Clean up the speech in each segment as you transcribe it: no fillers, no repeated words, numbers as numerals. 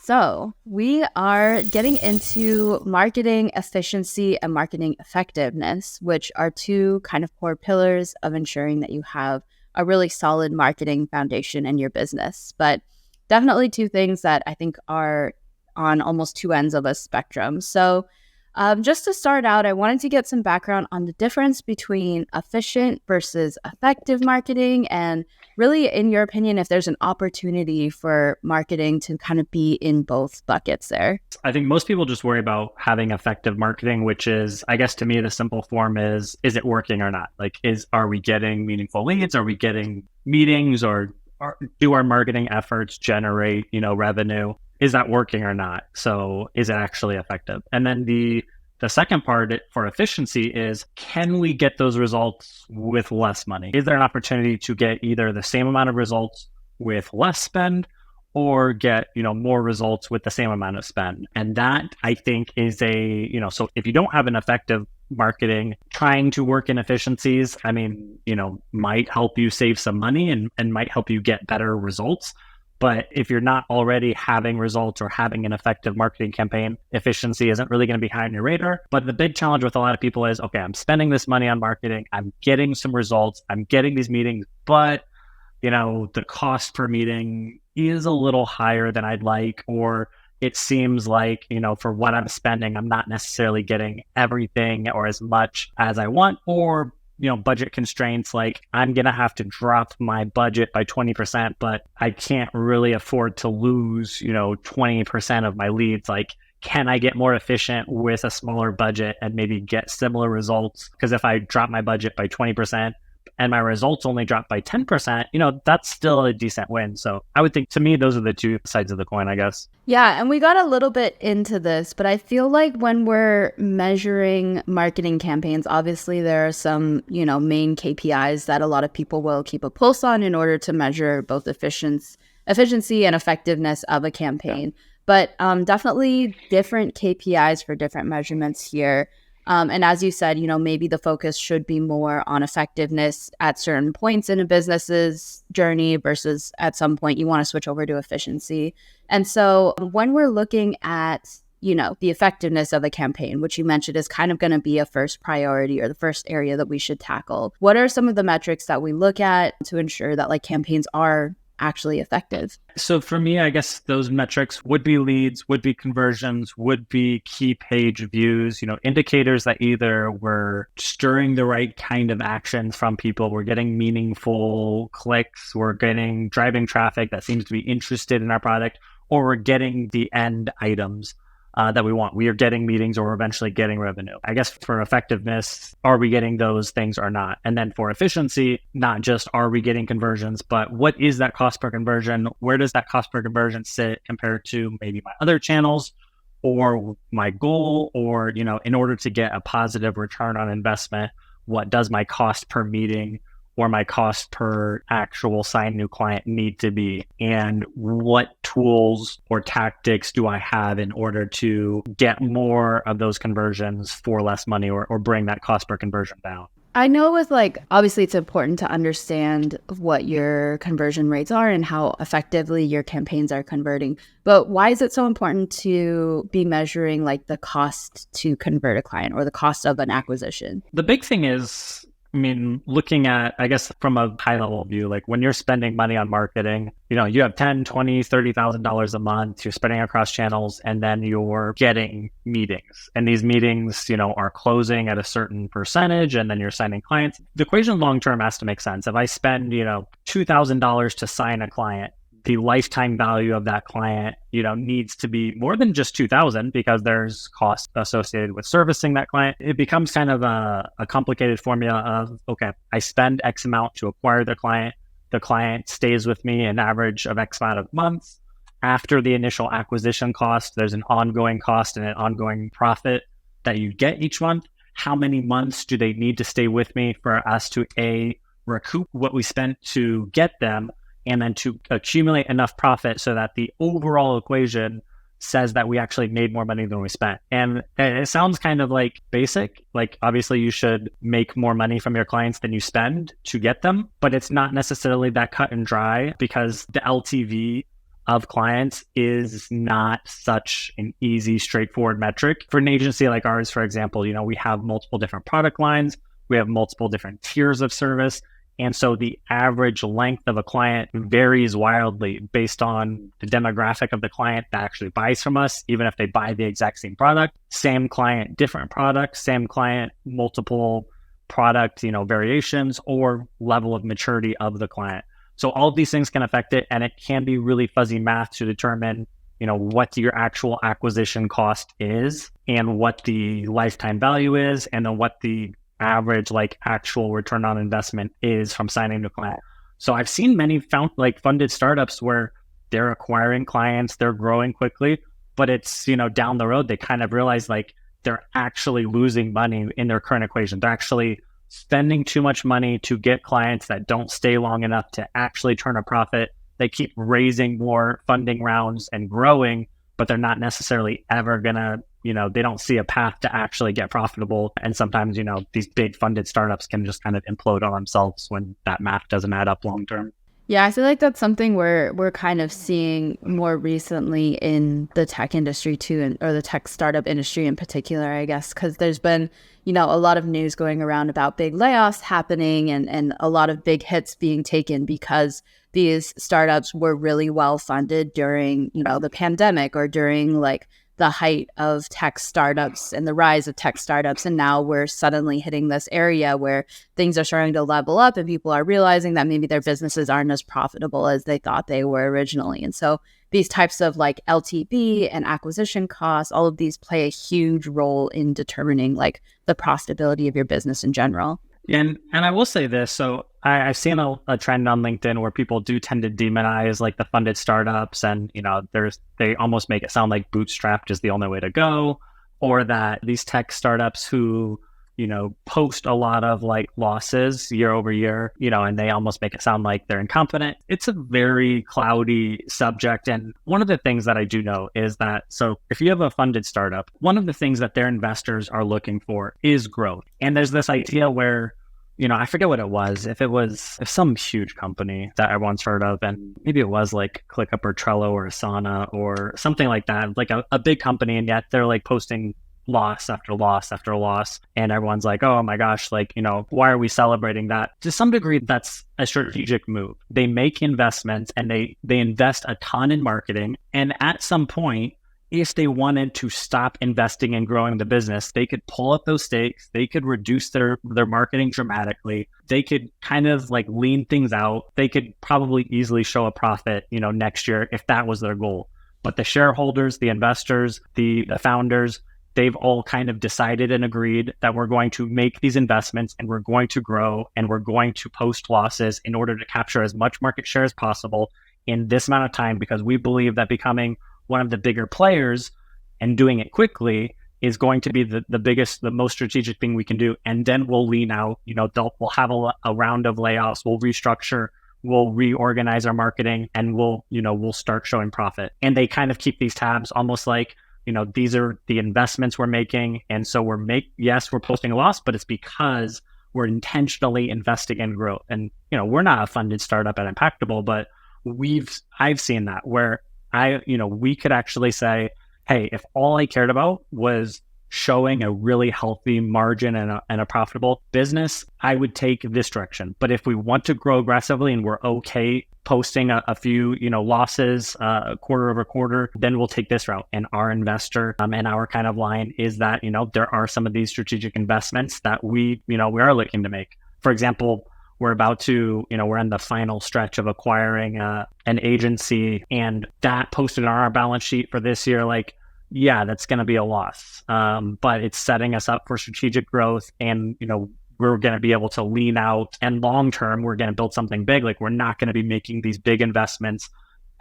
So, we are getting into marketing efficiency and marketing effectiveness, which are two kind of core pillars of ensuring that you have a really solid marketing foundation in your business. But definitely two things that I think are on almost two ends of a spectrum. So, just to start out, I wanted to get some background on the difference between efficient versus effective marketing, and really, in your opinion, if there's an opportunity for marketing to kind of be in both buckets there. I think most people just worry about having effective marketing, which is, I guess to me, the simple form is it working or not? Are we getting meaningful leads? Are we getting meetings, or do our marketing efforts generate, revenue? Is that working or not? So is it actually effective? And then the second part for efficiency is, can we get those results with less money? Is there an opportunity to get either the same amount of results with less spend, or get, more results with the same amount of spend? And that, I think, is so if you don't have an effective marketing, trying to work in efficiencies, might help you save some money and might help you get better results. But if you're not already having results or having an effective marketing campaign, efficiency isn't really going to be high on your radar. But the big challenge with a lot of people is, okay, I'm spending this money on marketing, I'm getting some results, I'm getting these meetings, but the cost per meeting is a little higher than I'd like, or it seems like, for what I'm spending, I'm not necessarily getting everything or as much as I want, or budget constraints, like I'm going to have to drop my budget by 20%, but I can't really afford to lose, 20% of my leads. Like, can I get more efficient with a smaller budget and maybe get similar results? Because if I drop my budget by 20%, and my results only drop by 10%, that's still a decent win. So I would think, to me, those are the two sides of the coin, I guess. Yeah, and we got a little bit into this, but I feel like when we're measuring marketing campaigns, obviously there are some, main KPIs that a lot of people will keep a pulse on in order to measure both efficiency and effectiveness of a campaign. Yeah. But definitely different KPIs for different measurements here. And as you said, maybe the focus should be more on effectiveness at certain points in a business's journey versus at some point you want to switch over to efficiency. And so when we're looking at, the effectiveness of a campaign, which you mentioned is kind of going to be a first priority or the first area that we should tackle, what are some of the metrics that we look at to ensure that campaigns are actually effective? So for me, I guess those metrics would be leads, would be conversions, would be key page views, indicators that either we're stirring the right kind of actions from people, we're getting meaningful clicks, we're getting driving traffic that seems to be interested in our product, or we're getting the end items that we want. We are getting meetings, or we're eventually getting revenue. I guess for effectiveness, are we getting those things or not? And then for efficiency, not just are we getting conversions, but what is that cost per conversion? Where does that cost per conversion sit compared to maybe my other channels or my goal? Or, in order to get a positive return on investment, what does my cost per meeting or my cost per actual signed new client need to be? And what tools or tactics do I have in order to get more of those conversions for less money, or bring that cost per conversion down? I know with obviously it's important to understand what your conversion rates are and how effectively your campaigns are converting. But why is it so important to be measuring the cost to convert a client or the cost of an acquisition? The big thing is, looking at, I guess, from a high level view, when you're spending money on marketing, you have $10,000, $20,000, $30,000 a month, you're spending across channels, and then you're getting meetings. And these meetings, are closing at a certain percentage, and then you're signing clients. The equation long-term has to make sense. If I spend, $2,000 to sign a client, the lifetime value of that client, needs to be more than just $2,000, because there's costs associated with servicing that client. It becomes kind of a complicated formula of, okay, I spend X amount to acquire the client stays with me an average of X amount of months. After the initial acquisition cost, there's an ongoing cost and an ongoing profit that you get each month. How many months do they need to stay with me for us to recoup what we spent to get them, and then to accumulate enough profit so that the overall equation says that we actually made more money than we spent? And it sounds kind of basic, obviously you should make more money from your clients than you spend to get them, but it's not necessarily that cut and dry, because the LTV of clients is not such an easy, straightforward metric. For an agency like ours, for example, we have multiple different product lines, we have multiple different tiers of service. And so the average length of a client varies wildly based on the demographic of the client that actually buys from us, even if they buy the exact same product. Same client, different product, same client, multiple product, variations, or level of maturity of the client. So all of these things can affect it, and it can be really fuzzy math to determine, what your actual acquisition cost is and what the lifetime value is, and then what the average actual return on investment is from signing a client. So I've seen many funded startups where they're acquiring clients, they're growing quickly, but it's, down the road, they kind of realize they're actually losing money in their current equation. They're actually spending too much money to get clients that don't stay long enough to actually turn a profit. They keep raising more funding rounds and growing, but they're not necessarily ever gonna, they don't see a path to actually get profitable. And sometimes, these big funded startups can just kind of implode on themselves when that math doesn't add up long term. Yeah, I feel like that's something we're kind of seeing more recently in the tech industry too, or the tech startup industry in particular, I guess, because there's been, a lot of news going around about big layoffs happening and a lot of big hits being taken because these startups were really well funded during, the pandemic or during the height of tech startups and the rise of tech startups. And now we're suddenly hitting this area where things are starting to level up and people are realizing that maybe their businesses aren't as profitable as they thought they were originally. And so these types of LTV and acquisition costs, all of these play a huge role in determining the profitability of your business in general. And I will say this. So I've seen a trend on LinkedIn where people do tend to demonize the funded startups, and they almost make it sound like bootstrapped is the only way to go, or that these tech startups who post a lot of losses year over year, and they almost make it sound like they're incompetent. It's a very cloudy subject. And one of the things that I do know is that, so if you have a funded startup, one of the things that their investors are looking for is growth. And there's this idea where, I forget what it was, if some huge company that I once heard of, and maybe it was ClickUp or Trello or Asana or something like that, a big company, and yet they're posting loss after loss after loss. And everyone's like, oh my gosh, why are we celebrating that? To some degree, that's a strategic move. They make investments and they invest a ton in marketing. And at some point, if they wanted to stop investing and growing the business, they could pull up those stakes. They could reduce their marketing dramatically. They could kind of lean things out. They could probably easily show a profit, next year if that was their goal. But the shareholders, the investors, the founders, they've all kind of decided and agreed that we're going to make these investments and we're going to grow and we're going to post losses in order to capture as much market share as possible in this amount of time, because we believe that becoming one of the bigger players and doing it quickly is going to be the biggest, the most strategic thing we can do. And then we'll lean out, we'll have a round of layoffs, we'll restructure, we'll reorganize our marketing, and we'll start showing profit. And they kind of keep these tabs almost like, these are the investments we're making. And so we're posting a loss, but it's because we're intentionally investing in growth. And, we're not a funded startup at Impactable, but I've seen that where we could actually say, hey, if all I cared about was showing a really healthy margin and a profitable business, I would take this direction. But if we want to grow aggressively and we're okay posting a few, losses quarter over quarter, then we'll take this route. And our investor and our kind of line is that, there are some of these strategic investments that we are looking to make. For example, we're about to, we're in the final stretch of acquiring an agency, and that posted on our balance sheet for this year, yeah, that's going to be a loss. But it's setting us up for strategic growth, and, we're going to be able to lean out, and long term, we're going to build something big. We're not going to be making these big investments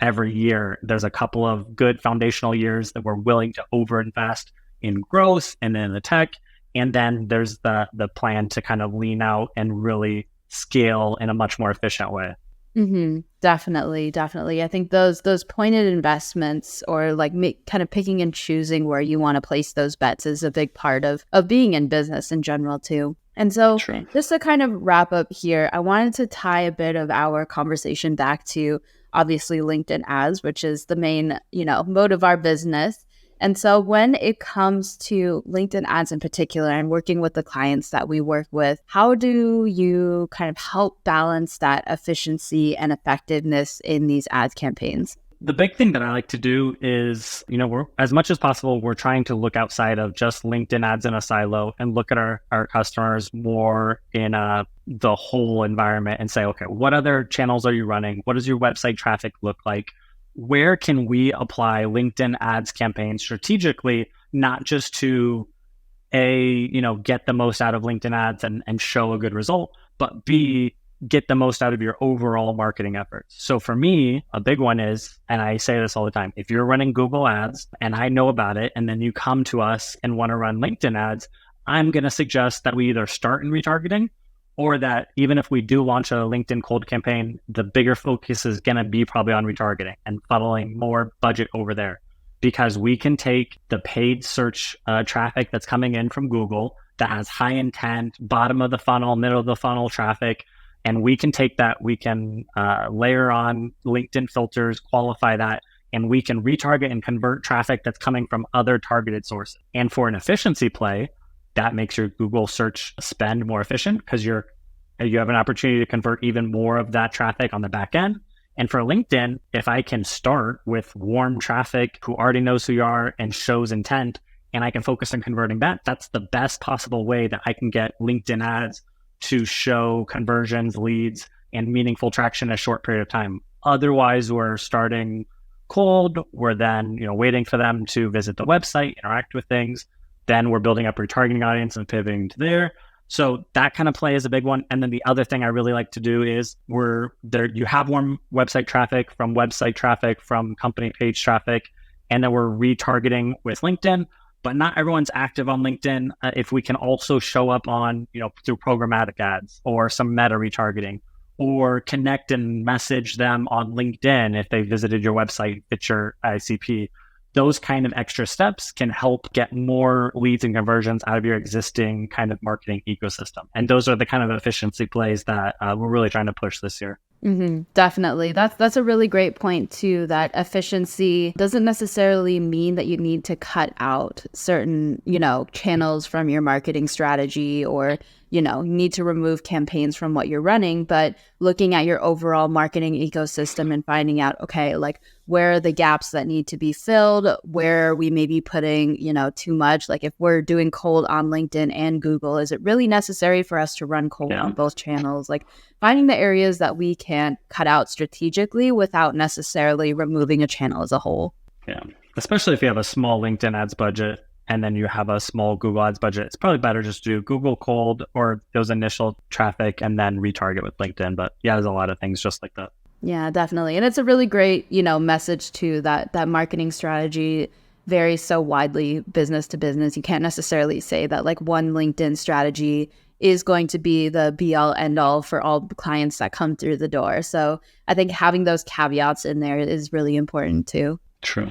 every year. There's a couple of good foundational years that we're willing to overinvest in growth and then the tech. And then there's the plan to kind of lean out and really scale in a much more efficient way. Mm-hmm. Definitely. I think those pointed investments, or kind of picking and choosing where you want to place those bets, is a big part of being in business in general too. And so just to kind of wrap up here, I wanted to tie a bit of our conversation back to obviously LinkedIn ads, which is the main, mode of our business. And so when it comes to LinkedIn ads in particular and working with the clients that we work with, how do you kind of help balance that efficiency and effectiveness in these ad campaigns? The big thing that I like to do is, we're as much as possible, we're trying to look outside of just LinkedIn ads in a silo and look at our customers more in the whole environment and say, okay, what other channels are you running? What does your website traffic look like? Where can we apply LinkedIn ads campaigns strategically, not just to get the most out of LinkedIn ads and show a good result, but B, get the most out of your overall marketing efforts. So for me, a big one is, and I say this all the time, if you're running Google ads and I know about it, and then you come to us and want to run LinkedIn ads, I'm going to suggest that we either start in retargeting, or that even if we do launch a LinkedIn cold campaign, the bigger focus is going to be probably on retargeting and funneling more budget over there, because we can take the paid search traffic that's coming in from Google that has high intent, bottom of the funnel, middle of the funnel traffic, and we can take that, we can layer on LinkedIn filters, qualify that, and we can retarget and convert traffic that's coming from other targeted sources. And for an efficiency play, that makes your Google search spend more efficient because you have an opportunity to convert even more of that traffic on the back end. And for LinkedIn, if I can start with warm traffic who already knows who you are and shows intent, and I can focus on converting that, that's the best possible way that I can get LinkedIn ads to show conversions, leads, and meaningful traction in a short period of time. Otherwise, we're starting cold. We're then, waiting for them to visit the website, interact with things. Then we're building up retargeting audience and pivoting to there. So that kind of play is a big one. And then the other thing I really like to do is you have warm website traffic, from company page traffic, and then we're retargeting with LinkedIn. But not everyone's active on LinkedIn. If we can also show up on, through programmatic ads or some meta retargeting, or connect and message them on LinkedIn if they visited your website, it's your ICP. Those kind of extra steps can help get more leads and conversions out of your existing kind of marketing ecosystem. And those are the kind of efficiency plays that we're really trying to push this year. Mm-hmm, definitely. That's a really great point too, that efficiency doesn't necessarily mean that you need to cut out certain, channels from your marketing strategy, or, need to remove campaigns from what you're running, but looking at your overall marketing ecosystem and finding out, okay, like where are the gaps that need to be filled, where we may be putting, too much. Like if we're doing cold on LinkedIn and Google, is it really necessary for us to run cold on both channels? Like finding the areas that we can cut out strategically without necessarily removing a channel as a whole. Yeah, especially if you have a small LinkedIn ads budget and then you have a small Google ads budget, it's probably better just to do Google cold or those initial traffic and then retarget with LinkedIn. But yeah, there's a lot of things just like that. Yeah, definitely. And it's a really great, message too, that marketing strategy varies so widely business to business. You can't necessarily say that like one LinkedIn strategy is going to be the be all end all for all clients that come through the door. So I think having those caveats in there is really important too. True.